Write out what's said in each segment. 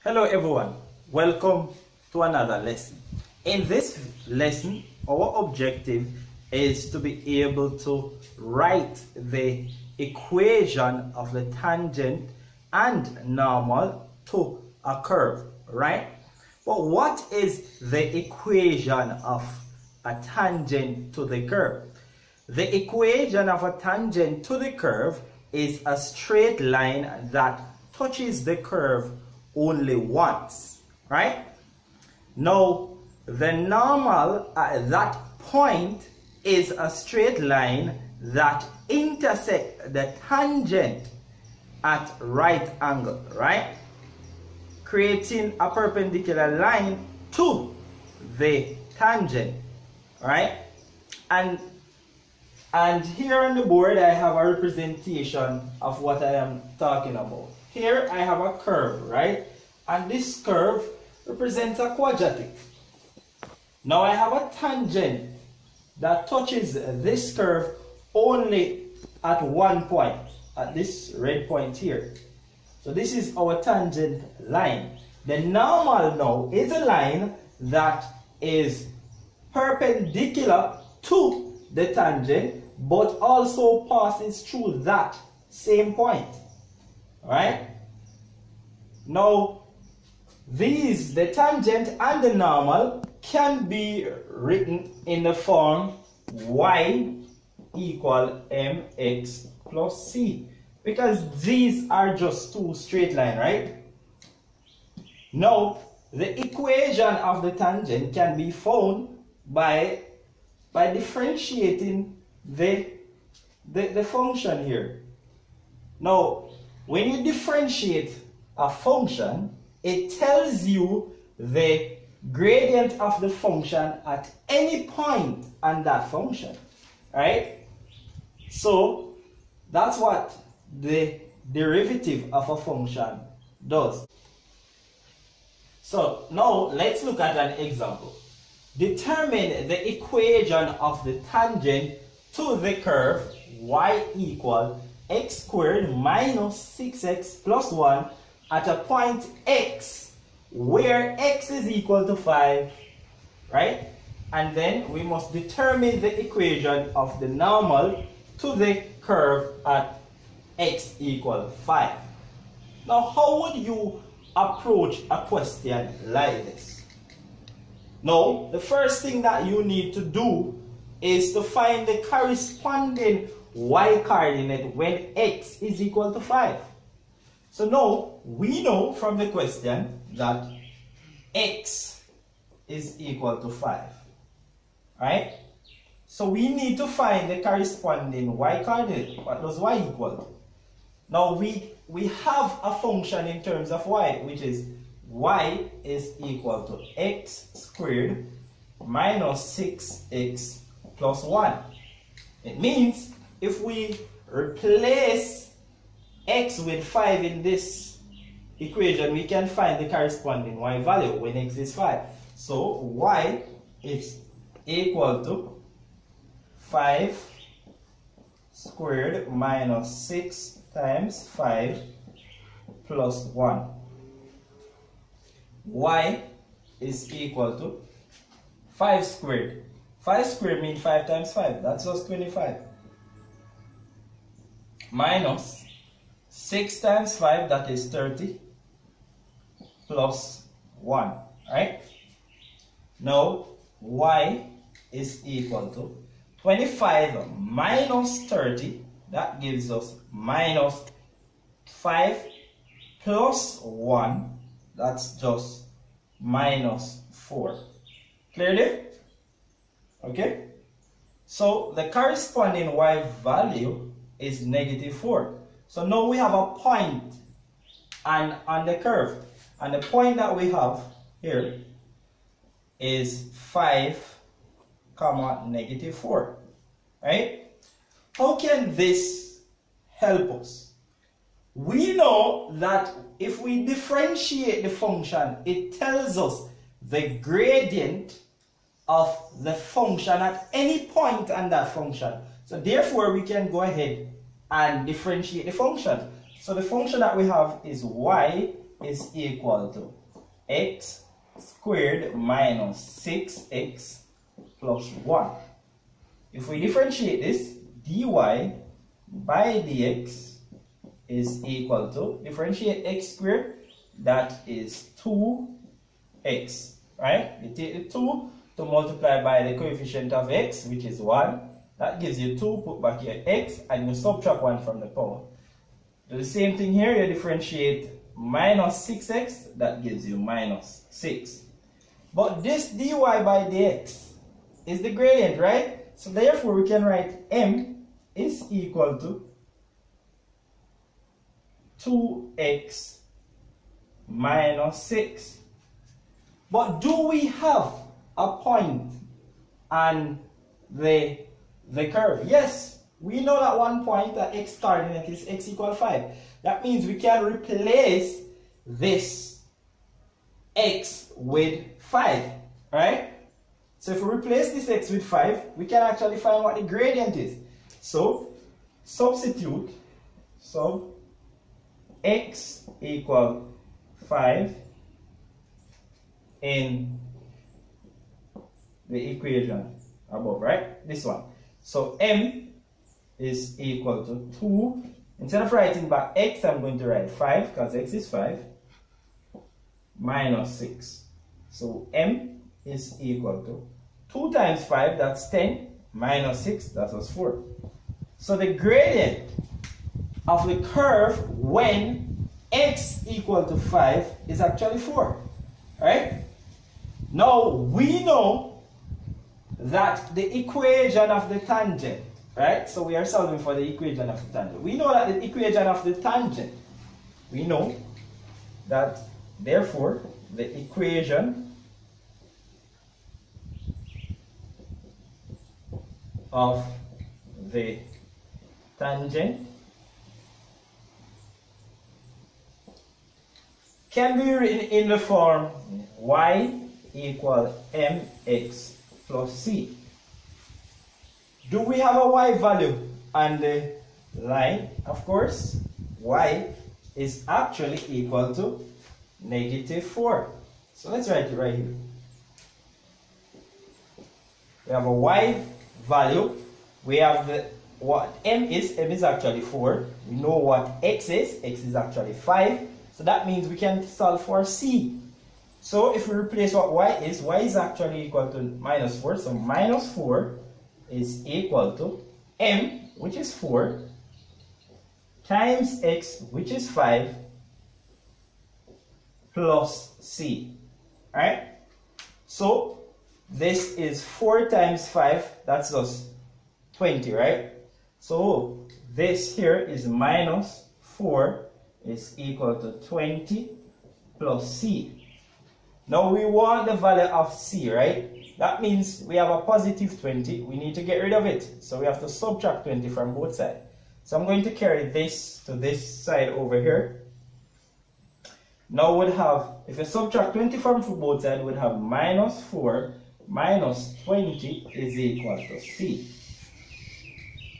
Hello everyone, welcome to another lesson. In this lesson, our objective is to be able to write the equation of the tangent and normal to a curve, right? But what is the equation of a tangent to the curve? The equation of a tangent to the curve is a straight line that touches the curve only once, right? Now, the normal at that point is a straight line that intersects the tangent at right angle, right? Creating a perpendicular line to the tangent, right? And here on the board I have a representation of what I am talking about. Here I have a curve, right? And this curve represents a quadratic. Now I have a tangent that touches this curve only at one point, at this red point here. So this is our tangent line. The normal now is a line that is perpendicular to the tangent but also passes through that same point. Right? Now, the tangent and the normal can be written in the form y equal mx plus c, because these are just two straight lines, right? Now, the equation of the tangent can be found by differentiating the function here. Now, when you differentiate a function, it tells you the gradient of the function at any point on that function, right? So that's what the derivative of a function does. So now let's look at an example. Determine the equation of the tangent to the curve y equal x squared minus 6x plus 1 at a point x where x is equal to 5, right? And then we must determine the equation of the normal to the curve at x equal 5. Now, how would you approach a question like this? Now, the first thing that you need to do is to find the corresponding y coordinate when x is equal to 5. So now we know from the question that x is equal to 5, right? So we need to find the corresponding y coordinate. What does y equal to? Now we have a function in terms of y, which is y is equal to x squared minus 6x plus 1. It means if we replace x with 5 in this equation, we can find the corresponding y value when x is 5. So y is equal to 5 squared minus 6 times 5 plus 1. Y is equal to 5 squared. 5 squared means 5 times 5. That's just 25. Minus 6 times 5, that is 30, plus 1, right? Now, y is equal to 25 minus 30, that gives us minus 5 plus 1, that's just minus 4. Clearly? Okay? So, the corresponding y value is negative 4. So now we have a point on the curve, and the point that we have here is 5, negative 4, right? How can this help us? We know that if we differentiate the function, it tells us the gradient of the function at any point on that function. So therefore we can go ahead and differentiate the function. So the function that we have is y is equal to x squared minus 6x plus 1. If we differentiate this, dy by dx is equal to, differentiate x squared, that is 2x, right? You take the 2 to multiply by the coefficient of x, which is 1. That gives you 2, put back your x, and you subtract 1 from the power. Do the same thing here, you differentiate minus 6x, that gives you minus 6. But this dy by dx is the gradient, right? So therefore we can write m is equal to 2x minus 6. But do we have a point on the curve? Yes, we know that one point at x coordinate is x equal 5. That means we can replace this x with 5, right? So if we replace this x with 5, we can actually find what the gradient is. So substitute x equal 5 in the equation above, right? This one. So m is equal to 2. Instead of writing back x, I'm going to write 5 because x is 5 minus 6. So m is equal to 2 times 5, that's 10, minus 6, that was 4. So the gradient of the curve when x equal to 5 is actually 4, right? Now we know that the equation of the tangent, right? So we are solving for the equation of the tangent. We know that the equation of the tangent, we know that therefore the equation of the tangent can be written in the form y equal mx plus c. Do we have a y value on the line? Of course, y is actually equal to -4. So let's write it right here. We have a y value. We have what m is actually 4. We know what x is actually 5. So that means we can solve for c. So if we replace what y is actually equal to -4. So -4 is equal to m, which is 4, times x, which is 5, plus c. Alright? So this is 4 times 5, that's just 20, right? So this here is -4 is equal to 20 plus c. Now we want the value of c, right? That means we have a positive 20. We need to get rid of it. So we have to subtract 20 from both sides. So I'm going to carry this to this side over here. Now we'll have, if you subtract 20 from both sides, we'll have -4 minus 20 is equal to c.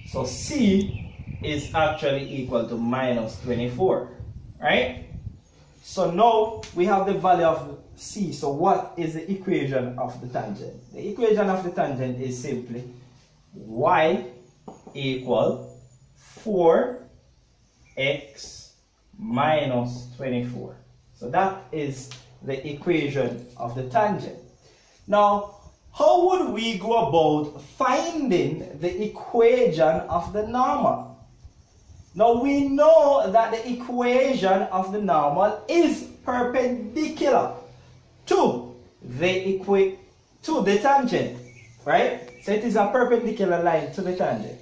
So c is actually equal to -24, right? So now we have the value of c. So what is the equation of the tangent? The equation of the tangent is simply y equal 4x minus 24. So that is the equation of the tangent. Now, how would we go about finding the equation of the normal? Now we know that the equation of the normal is perpendicular to the tangent, right? So it is a perpendicular line to the tangent.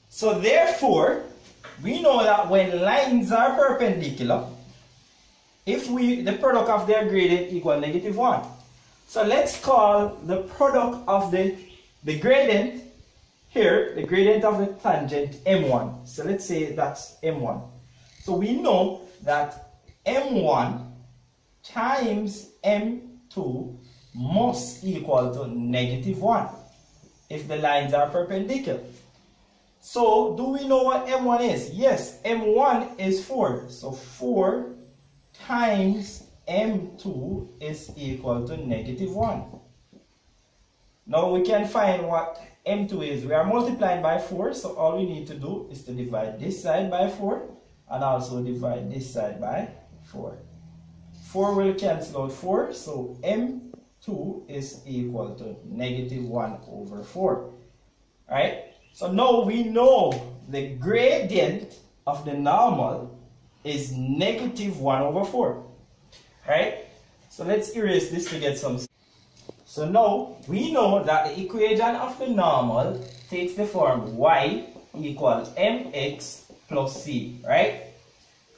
So therefore, we know that when lines are perpendicular, the product of their gradient equal -1. So let's call the product of the gradient here, the gradient of the tangent m1. So let's say that's m1. So we know that m1 times m2 must equal to -1 if the lines are perpendicular. So do we know what M1 is? Yes, M1 is 4. So 4 times M2 is equal to negative 1. Now we can find what M2 is. We are multiplying by 4, so all we need to do is to divide this side by 4 and also divide this side by 4. 4 will cancel out 4, so M2 is equal to negative 1 over 4. Alright? So now we know the gradient of the normal is negative 1 over 4. Alright? So let's erase this to get some. So now we know that the equation of the normal takes the form y equals mx plus c. Right?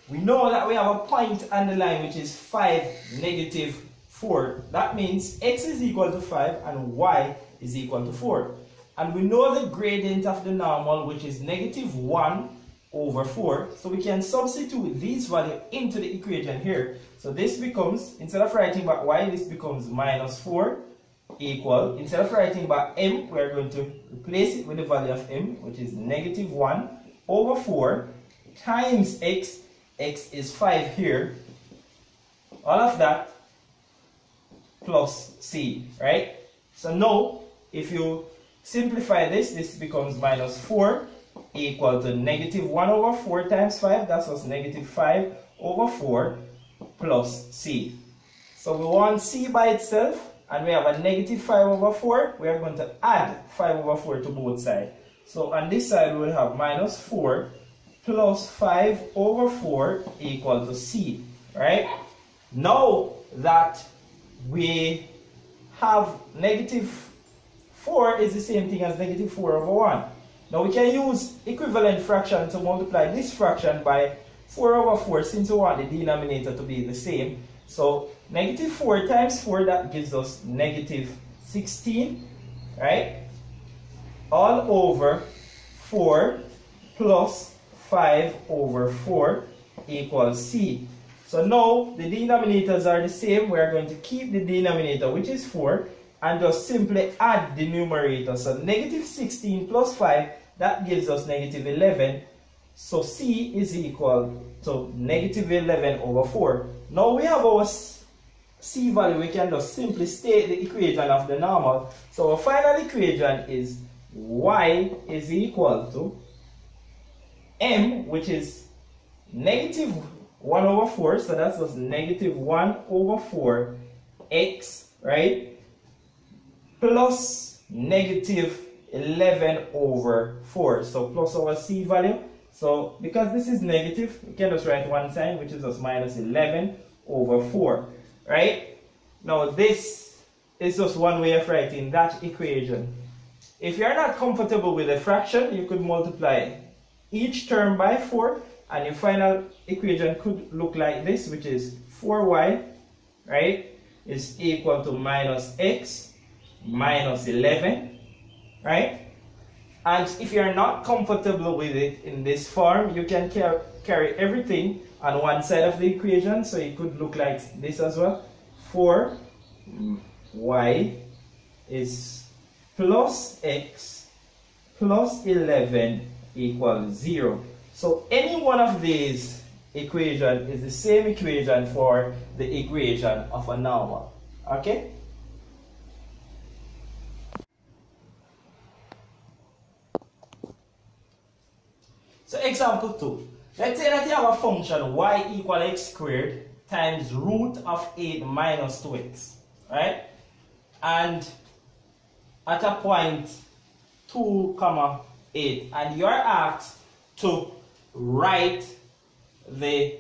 We know that we have a point on the line which is 5, negative 4. That means x is equal to 5 and y is equal to 4. And we know the gradient of the normal, which is negative 1 over 4. So we can substitute these values into the equation here. So this becomes, instead of writing back y, this becomes minus 4 equal, instead of writing back m, we are going to replace it with the value of m, which is negative 1 over 4 times x. X is 5 here. All of that plus c, right? So now, if you simplify this, this becomes minus 4 equal to negative 1 over 4 times 5. That's what's negative 5 over 4 plus c. So we want c by itself, and we have a negative 5 over 4. We are going to add 5 over 4 to both sides. So on this side, we will have minus 4 plus 5 over 4 equal to c. Right? Now that we have negative 4 is the same thing as negative 4 over 1. Now we can use equivalent fraction to multiply this fraction by 4 over 4 since we want the denominator to be the same. So negative 4 times 4, that gives us negative 16, right? All over 4 plus 5 over 4 equals c. So now the denominators are the same. We are going to keep the denominator, which is 4, and just simply add the numerator. So negative 16 plus 5, that gives us negative 11. So c is equal to negative 11 over 4. Now we have our c value. We can just simply state the equation of the normal. So our final equation is y is equal to m, which is negative 1 over 4. So that's just negative 1 over 4 x, right? Plus negative 11 over 4. So plus our c value. So because this is negative, we can just write one sign, which is just minus 11 over 4. Right? Now this is just one way of writing that equation. If you are not comfortable with a fraction, you could multiply each term by 4, and your final equation could look like this, which is 4y, right, is equal to minus x minus 11, right? And if you're not comfortable with it in this form, you can carry everything on one side of the equation, so it could look like this as well. 4y is plus x plus 11 equals 0. So any one of these equations is the same equation for the equation of a normal. Okay? So example 2. Let's say that you have a function y equal x squared times root of 8 minus 2x. Right? And at a point 2, 8, and you are asked to write the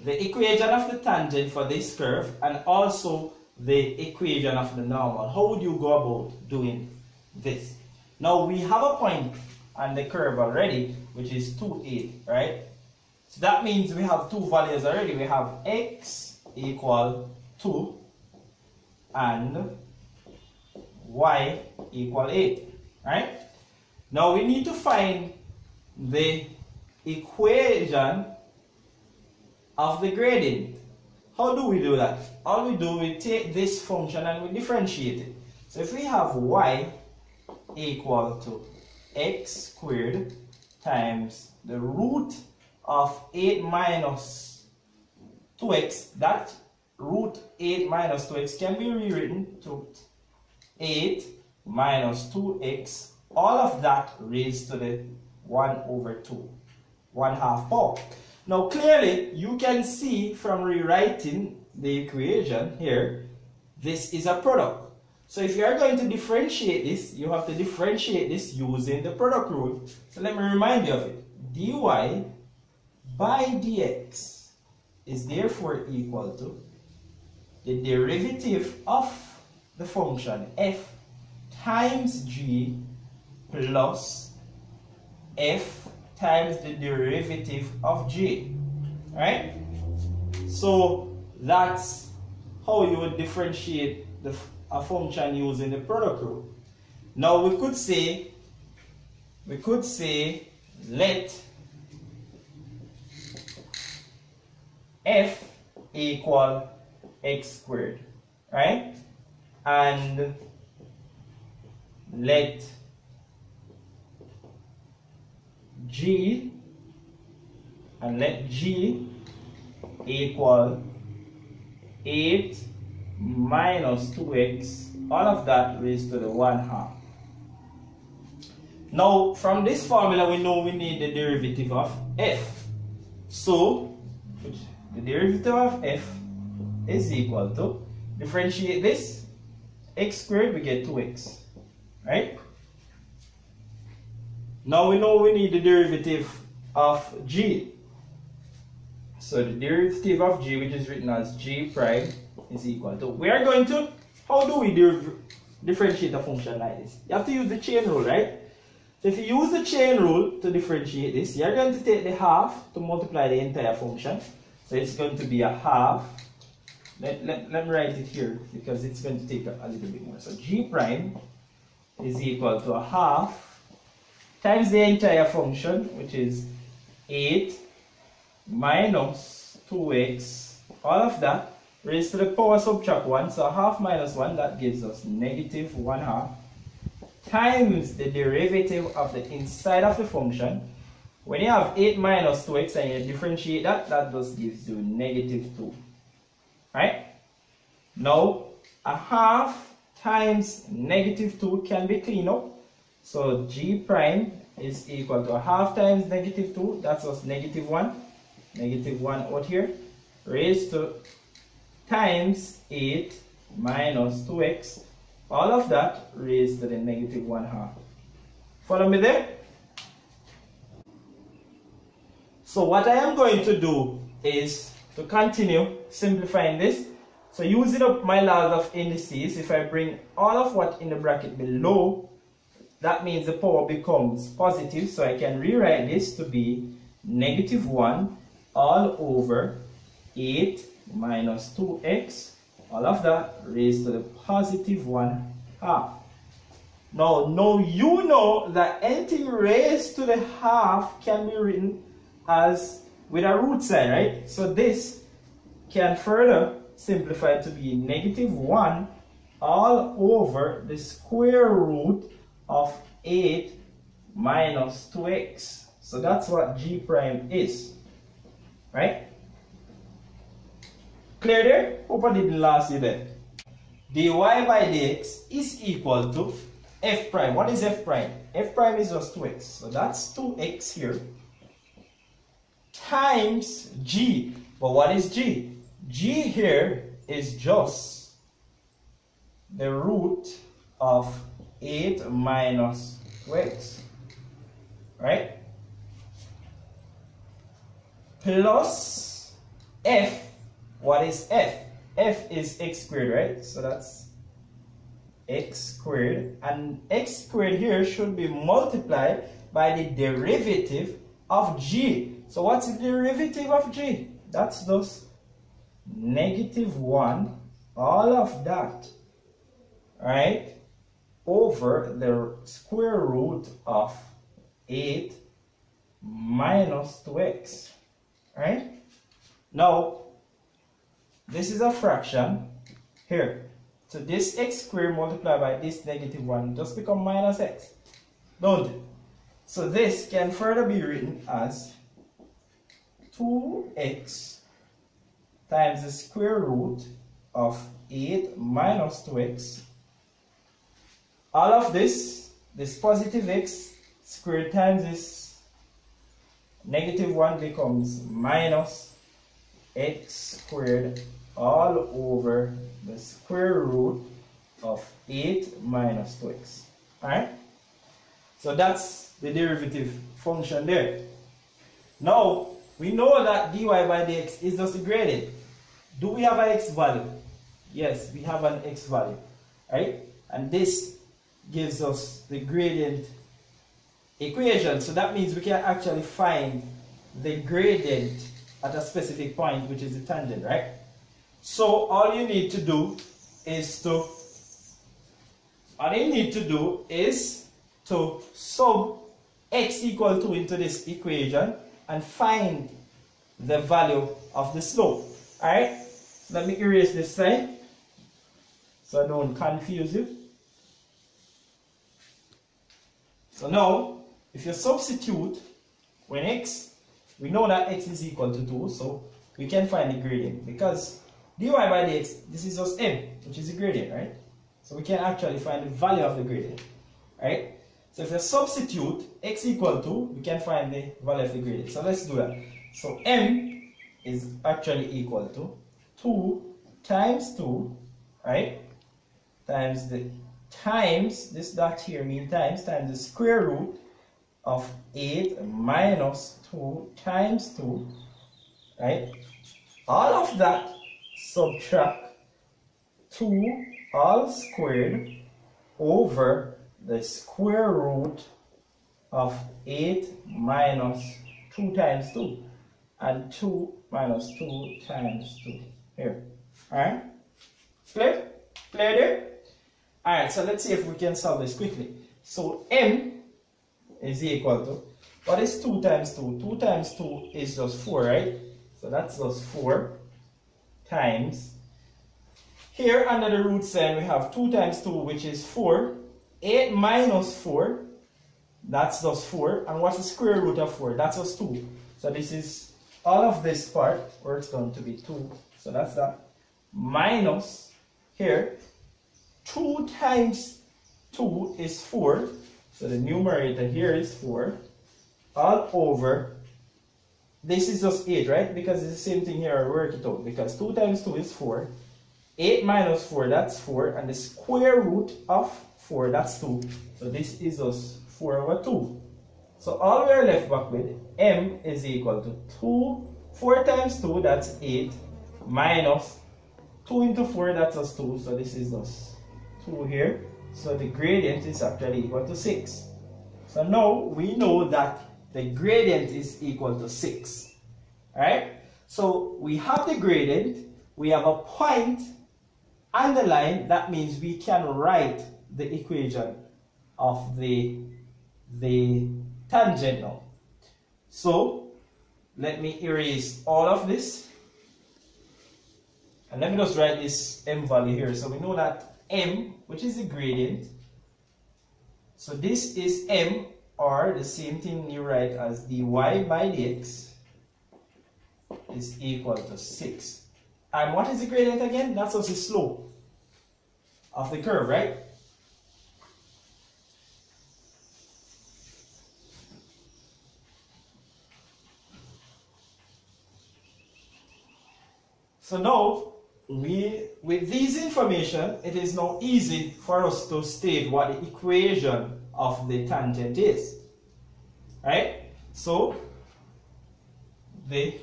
equation of the tangent for this curve and also the equation of the normal. How would you go about doing this? Now we have a point on the curve already, which is 2, 8, right? So that means we have two values already. We have x equal 2 and y equal 8, right? Now we need to find the equation of the gradient. How do we do that? All we do, we take this function and we differentiate it. So if we have y equal to x squared times the root of 8 minus 2x. That root 8 minus 2x can be rewritten to 8 minus 2x, all of that raised to the 1 over 2, 1/2 power. Now clearly you can see from rewriting the equation here, this is a product. So if you are going to differentiate this, you have to differentiate this using the product rule. So let me remind you of it. dy by dx is therefore equal to the derivative of the function f times g plus f times the derivative of g. Right? So that's how you would differentiate a function using the product rule. Now we could say let f equal x squared, right? And let g equal 8 minus 2x, all of that raised to the 1/2. Now from this formula we know we need the derivative of f. So the derivative of f is equal to, differentiate this, x squared, we get 2x, right? Now we know we need the derivative of g. So the derivative of g, which is written as g prime, is equal to, we are going to, how do we differentiate a function like this? You have to use the chain rule, right? So if you use the chain rule to differentiate this, you're going to take the half to multiply the entire function. So it's going to be a half. Let me write it here because it's going to take a little bit more. So g prime is equal to a half times the entire function, which is 8 minus 2x, all of that raised to the power subtract 1, so a half minus 1, that gives us negative 1/2, times the derivative of the inside of the function. When you have 8 minus 2x and you differentiate that, that just gives you negative 2. Right? Now, a half times negative 2 can be cleaned up. So g prime is equal to a half times negative 2, that's us negative 1. Negative 1 out here, raised to times 8 minus 2x, all of that raised to the negative 1/2. Follow me there? So what I am going to do is to continue simplifying this. So using up my laws of indices, if I bring all of what in the bracket below, that means the power becomes positive, so I can rewrite this to be negative 1 all over 8 minus 2x, all of that raised to the positive 1/2. Now you know that anything raised to the half can be written as with a root sign, right? So this can further simplify to be negative 1 all over the square root of 8 minus 2x. So that's what g prime is, right? Clear there? Hope I didn't lose you there. dy by dx is equal to f prime. What is f prime? F prime is just 2x. So that's 2x here times g. But what is g? G here is just the root of 8 minus 2x, right? Plus f. What is f? F is x squared, right? So that's x squared, and x squared here should be multiplied by the derivative of g. So what's the derivative of g? That's those negative 1, all of that, right, over the square root of 8 minus 2x, right? Now, this is a fraction here. So this x squared multiplied by this negative 1 just become minus x, don't it? So this can further be written as 2x times the square root of 8 minus 2x. All of this positive x squared times this negative 1 becomes minus x squared all over the square root of 8 minus 2x. Alright? So that's the derivative function there. Now, we know that dy by dx is just the gradient. Do we have an x value? Yes, we have an x value. Right? And this gives us the gradient equation. So that means we can actually find the gradient at a specific point, which is the tangent, right? So all you need to do is to sub x equal to into this equation and find the value of the slope. Alright? Let me erase this side so I don't confuse you. So now, if you substitute when x, we know that x is equal to 2, so we can find the gradient because dy by dx, this is just m, which is the gradient, right? So we can actually find the value of the gradient, right? So if you substitute x equal to, we can find the value of the gradient. So let's do that. So m is actually equal to 2 times 2, right? Times this dot here means times the square root of 8 minus 2 times 2, right? All of that subtract 2 all squared over the square root of 8 minus 2 times 2 and 2 minus 2 times 2 here. Alright? Clear? Clear there? Alright, so let's see if we can solve this quickly. So m is equal to, what is 2 times 2? 2 times 2 is just 4, right? So that's just 4 times, here under the root sign we have 2 times 2, which is 4. 8 minus 4, that's just 4. And what's the square root of 4? That's just 2. So this is, all of this part works down to be 2. So that's that. Minus, here, 2 times 2 is 4. So the numerator here is 4. All over, this is just 8, right? Because it's the same thing here, I work it out. Because 2 times 2 is 4. 8 minus 4, that's 4. And the square root of 4, that's 2. So this is just 4 over 2. So all we are left back with, m is equal to 4 times 2, that's 8, minus 2 into 4, that's just 2. So this is just 2 here. So the gradient is actually equal to 6. So now we know that the gradient is equal to 6. Alright? So we have the gradient, we have a point and the line. That means we can write the equation of the tangent now. So let me erase all of this and let me just write this m value here. So we know that m, which is the gradient, so this is m, or the same thing you write as dy by dx is equal to 6. And what is the gradient again? That's also the slope of the curve, right? So now, with this information, it is now easy for us to state what the equation of the tangent is. Right? So, the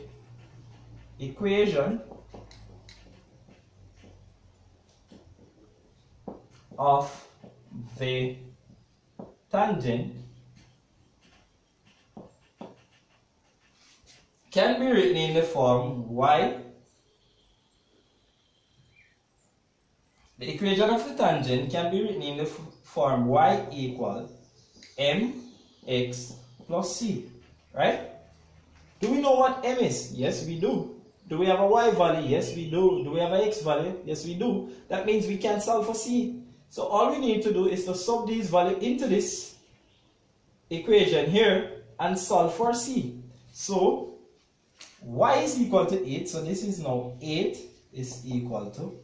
equation of the tangent can be written in the form y. The equation of the tangent can be written in the form y equal mx plus c, right? Do we know what m is? Yes, we do. Do we have a y value? Yes, we do. Do we have an x value? Yes, we do. That means we can solve for c. So all we need to do is to sub these values into this equation here and solve for c. So y is equal to 8, so this is now 8 is equal to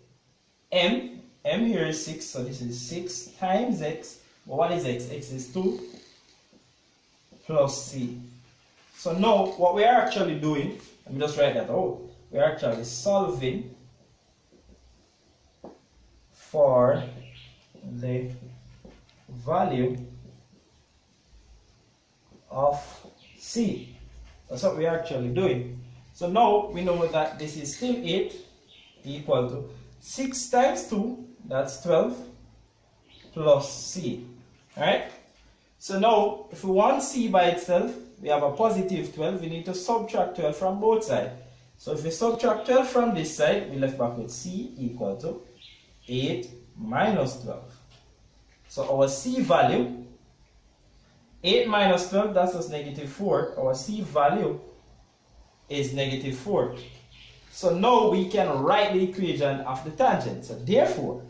m here is 6, so this is 6 times x. Well, what is x? X is 2 plus c. So now what we are actually doing, let me just write that out. We are actually solving for the value of c. That's what we are actually doing. So now we know that this is still 8 equal to 6 times 2, that's 12, plus c. Alright? So now, if we want c by itself, we have a positive 12, we need to subtract 12 from both sides. So if we subtract 12 from this side, we left back with c equal to 8 minus 12. So our c value, 8 minus 12, that's just negative 4. Our c value is negative 4. So now we can write the equation of the tangent. So therefore,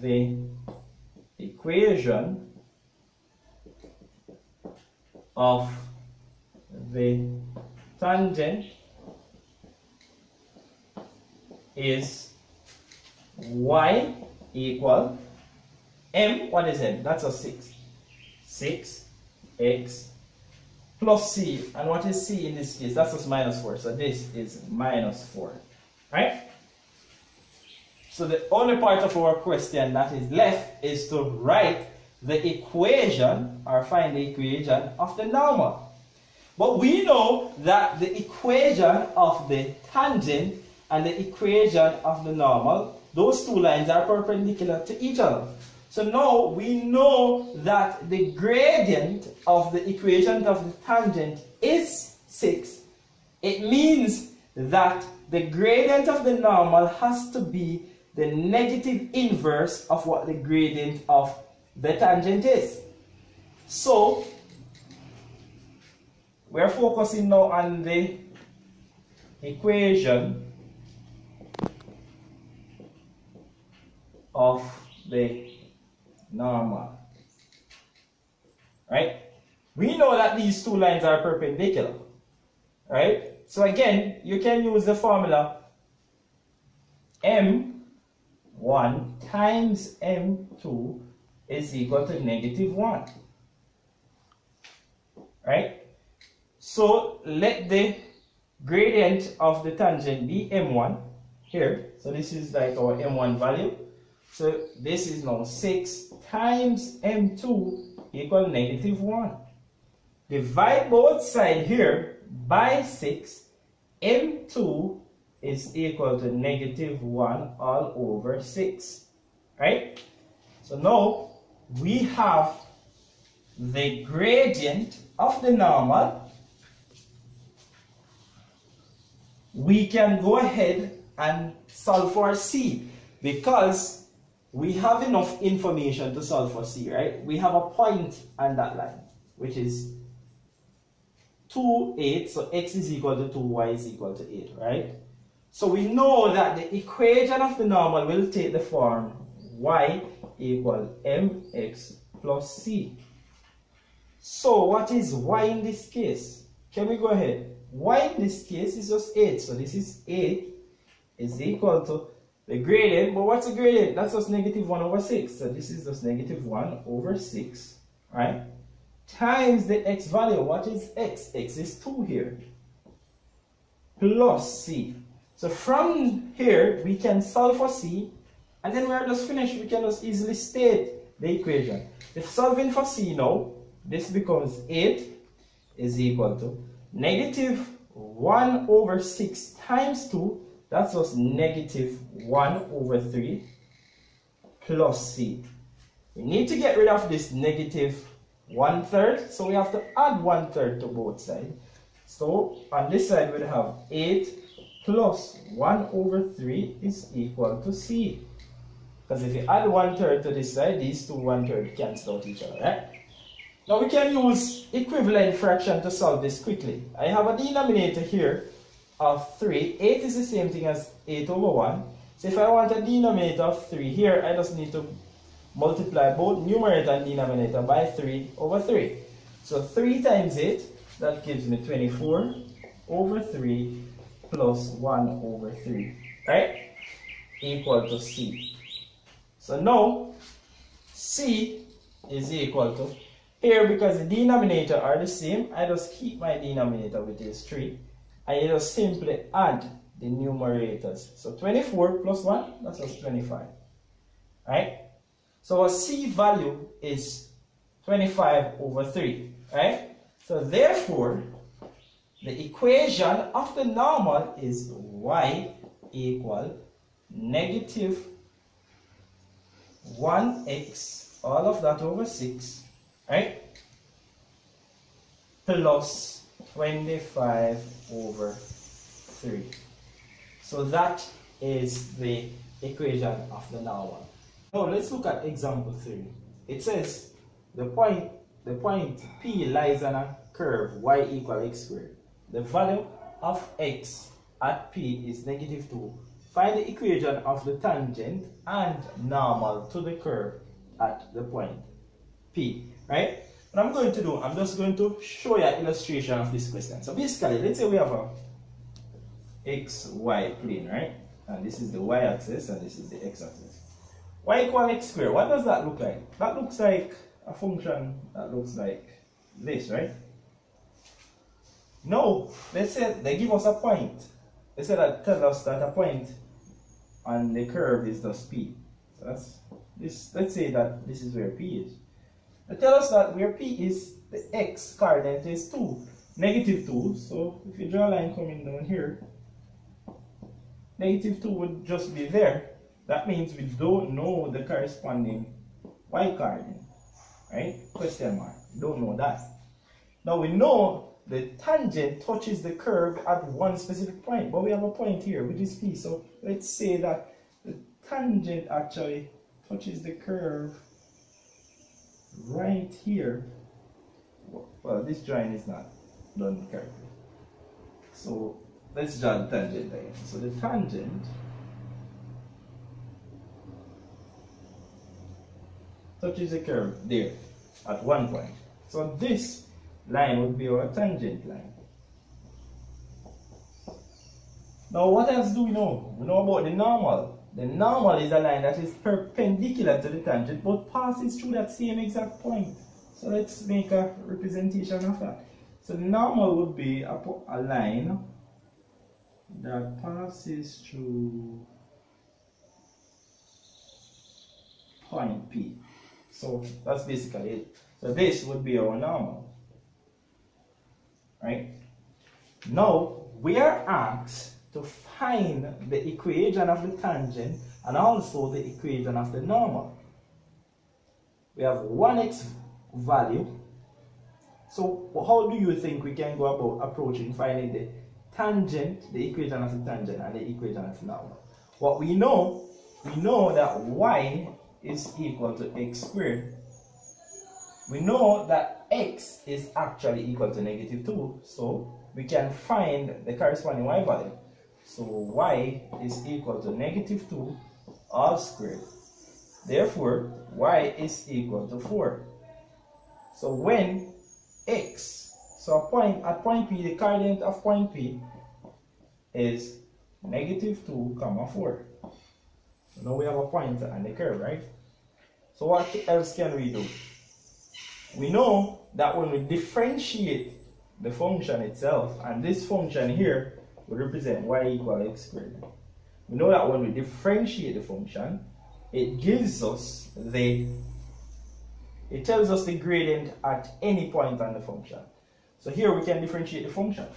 the equation of the tangent is y equal m, what is m? That's a 6. 6x plus c. And what is c in this case? That's just minus 4. So this is minus 4. Right? So the only part of our question that is left is to write the equation or find the equation of the normal. But we know that the equation of the tangent and the equation of the normal, those two lines are perpendicular to each other. So now we know that the gradient of the equation of the tangent is 6. It means that the gradient of the normal has to be the negative inverse of what the gradient of the tangent is. So we're focusing now on the equation of the normal. Right? We know that these two lines are perpendicular. Right? So again, you can use the formula m1 times m2 is equal to negative 1. Right? So let the gradient of the tangent be m1 here. So this is like our m1 value. So this is now 6 times m2 equal negative 1. Divide both sides here by 6. m2 is equal to negative 1 all over 6. Right? So now we have the gradient of the normal. We can go ahead and solve for c because we have enough information to solve for c, right? We have a point on that line, which is 2, 8. So x is equal to 2, y is equal to 8, right? So we know that the equation of the normal will take the form y equal mx plus c. So what is y in this case? Can we go ahead? Y in this case is just 8. So this is 8 is equal to the gradient. But what's the gradient? That's just negative 1 over 6. So this is just negative 1 over 6. Right? Times the x value. What is x? X is 2 here. Plus c. So from here, we can solve for c. And then we are just finished. We can just easily state the equation. If solving for c now, this becomes 8 is equal to negative 1 over 6 times 2. That's just negative 1 over 3 plus c. We need to get rid of this negative 1/3. So we have to add 1/3 to both sides. So on this side we'll have 8 plus 1 over 3 is equal to c. Because if you add 1/3 to this side, these two 1/3 cancel out each other, right? Now we can use equivalent fraction to solve this quickly. I have a denominator here of 3. 8 is the same thing as 8 over 1. So if I want a denominator of 3 here, I just need to multiply both numerator and denominator by 3 over 3. So 3 times 8, that gives me 24 over 3 plus 1 over 3, right? Equal to C. So now, C is equal to, here because the denominator are the same, I just keep my denominator which is 3. I just simply add the numerators. So 24 plus 1, that's just 25. Right? So our C value is 25 over 3. Right? So therefore, the equation of the normal is y equal negative 1x, all of that over 6, right? Plus 25 over 3. So that is the equation of the normal. Now let's look at example 3. It says the point P lies on a curve y equal x squared. The value of x at P is negative 2. Find the equation of the tangent and normal to the curve at the point P. Right? What I'm going to do, I'm just going to show you an illustration of this question. So basically, let's say we have a xy plane, right? And this is the y-axis and this is the x-axis. Y equal x squared, what does that look like? That looks like a function that looks like this, right? No, let's say they give us a point. They say that tell us that a point on the curve is just P. So that's this. Let's say that this is where P is. They tell us that where P is, the x coordinate is 2, negative 2. So if you draw a line coming down here, negative 2 would just be there. That means we don't know the corresponding y coordinate, right? Question mark. We don't know that. Now we know the tangent touches the curve at one specific point, but we have a point here, which is P. So let's say that the tangent actually touches the curve right here. Well, this drawing is not done correctly. So let's draw the tangent again. So the tangent touches the curve there at one point. So this line would be our tangent line. Now what else do we know? We know about the normal. The normal is a line that is perpendicular to the tangent but passes through that same exact point. So let's make a representation of that. So the normal would be a line that passes through point P. So that's basically it. So this would be our normal. Right? Now we are asked to find the equation of the tangent and also the equation of the normal. We have 1x value. So how do you think we can go about approaching finding the tangent, the equation of the tangent and the equation of the normal? What we know that y is equal to x squared. We know that x is actually equal to negative 2, so we can find the corresponding y value. So y is equal to negative 2 all squared. Therefore, y is equal to 4. So when x, so at point P, the coordinate of point P is negative 2, 4. So now we have a point on the curve, right? So what else can we do? We know that when we differentiate the function itself, and this function here will represent y equal x squared. We know that when we differentiate the function, it gives us it tells us the gradient at any point on the function. So here we can differentiate the function.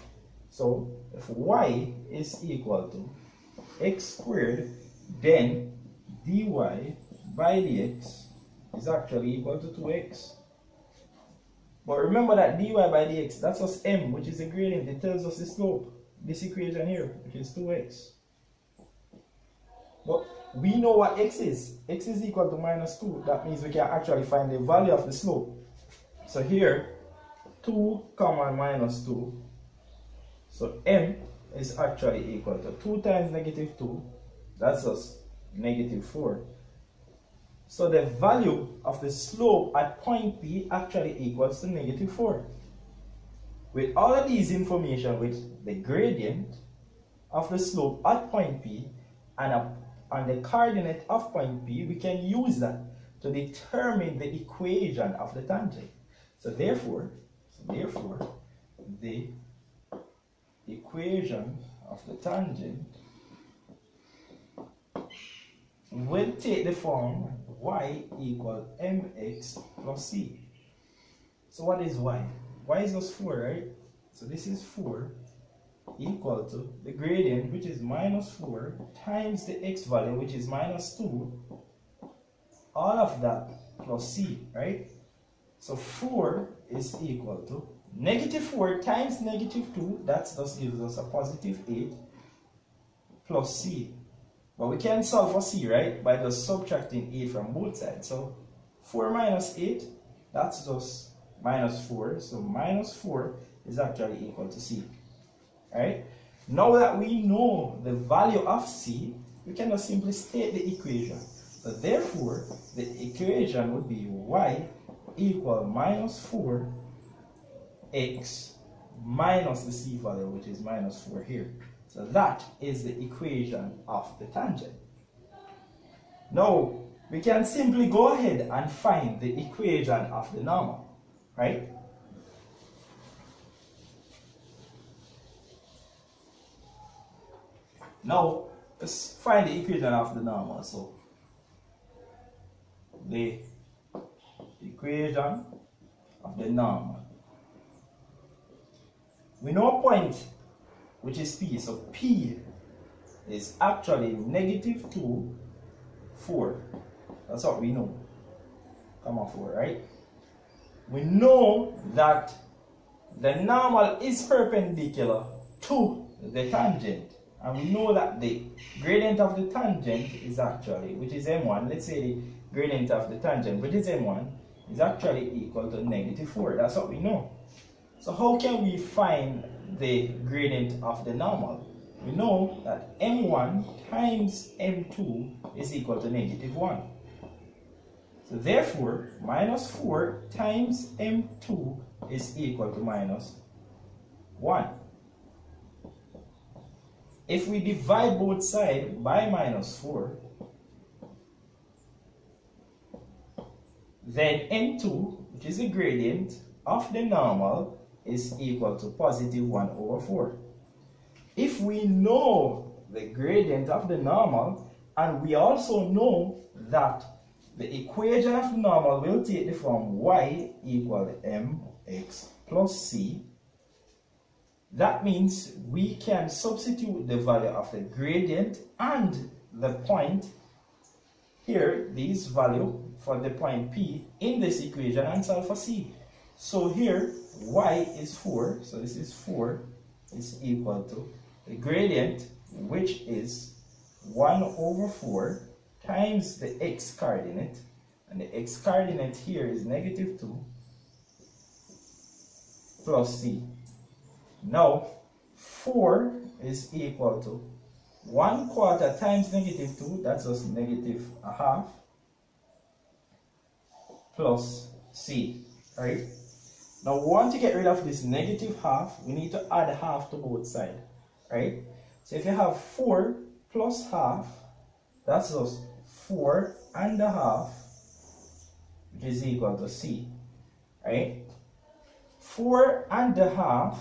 So if y is equal to x squared, then dy by dx is actually equal to 2x. But remember that dy by dx, that's just m, which is the gradient. It tells us the slope. This equation here, which is 2x. But we know what x is. X is equal to minus 2. That means we can actually find the value of the slope. So here, 2 comma minus 2. So m is actually equal to 2 times negative 2. That's just negative 4. So the value of the slope at point P actually equals to -4. With all of these information, with the gradient of the slope at point P and the coordinate of point P, we can use that to determine the equation of the tangent. So therefore, the equation of the tangent will take the form y equal mx plus c. So what is y? Y is just 4, right? So this is 4 equal to the gradient, which is -4, times the x value, which is -2, all of that plus c, right? So 4 is equal to -4 times -2, that just gives us a +8, plus c. But we can solve for c, right? By just subtracting 8 from both sides. So 4 minus 8, that's just -4. So -4 is actually equal to c. Right? Now that we know the value of c, we can just simply state the equation. So therefore, the equation would be y equal -4x minus the c value, which is -4 here. So that is the equation of the tangent. Now, we can simply go ahead and find the equation of the normal, right? Now, let's find the equation of the normal. So, the equation of the normal. We know a point which is P. So P is actually -2, 4. That's what we know. 4, right? We know that the normal is perpendicular to the tangent. And we know that the gradient of the tangent is actually, which is m1, let's say the gradient of the tangent, which is m1, is actually equal to -4. That's what we know. So how can we find the gradient of the normal? We know that m1 times m2 is equal to -1. So therefore, -4 times m2 is equal to -1. If we divide both sides by -4, then m2, which is the gradient of the normal, is equal to +1/4. If we know the gradient of the normal, and we also know that the equation of the normal will take the form y equal to mx plus c, that means we can substitute the value of the gradient and the point here, this value for the point P, in this equation and solve for c. So here y is 4, so this is 4 is equal to the gradient, which is 1/4 times the x coordinate, and the x coordinate here is -2 plus c. Now 4 is equal to 1/4 times -2, that's just -1/2 plus c, right? Now we want to get rid of this -1/2, we need to add 1/2 to both sides, right? So if you have 4 plus 1/2, that's just 4.5, which is equal to c, right? 4.5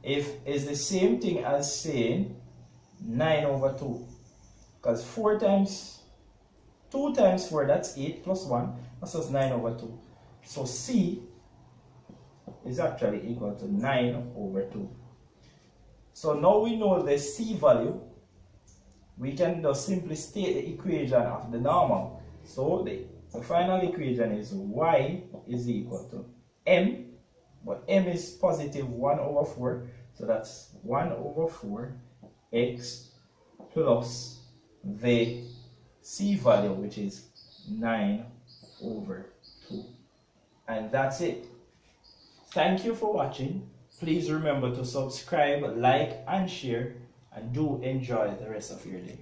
is the same thing as saying 9/2, because 4 times 2 times 4, that's 8 plus 1, that's just 9/2. So c is actually equal to 9/2. So now we know the c value, we can just simply state the equation of the normal. So the final equation is y is equal to m, but m is +1/4, so that's 1/4 x plus the c value, which is 9/2. And that's it. Thank you for watching. Please remember to subscribe, like, and share, and do enjoy the rest of your day.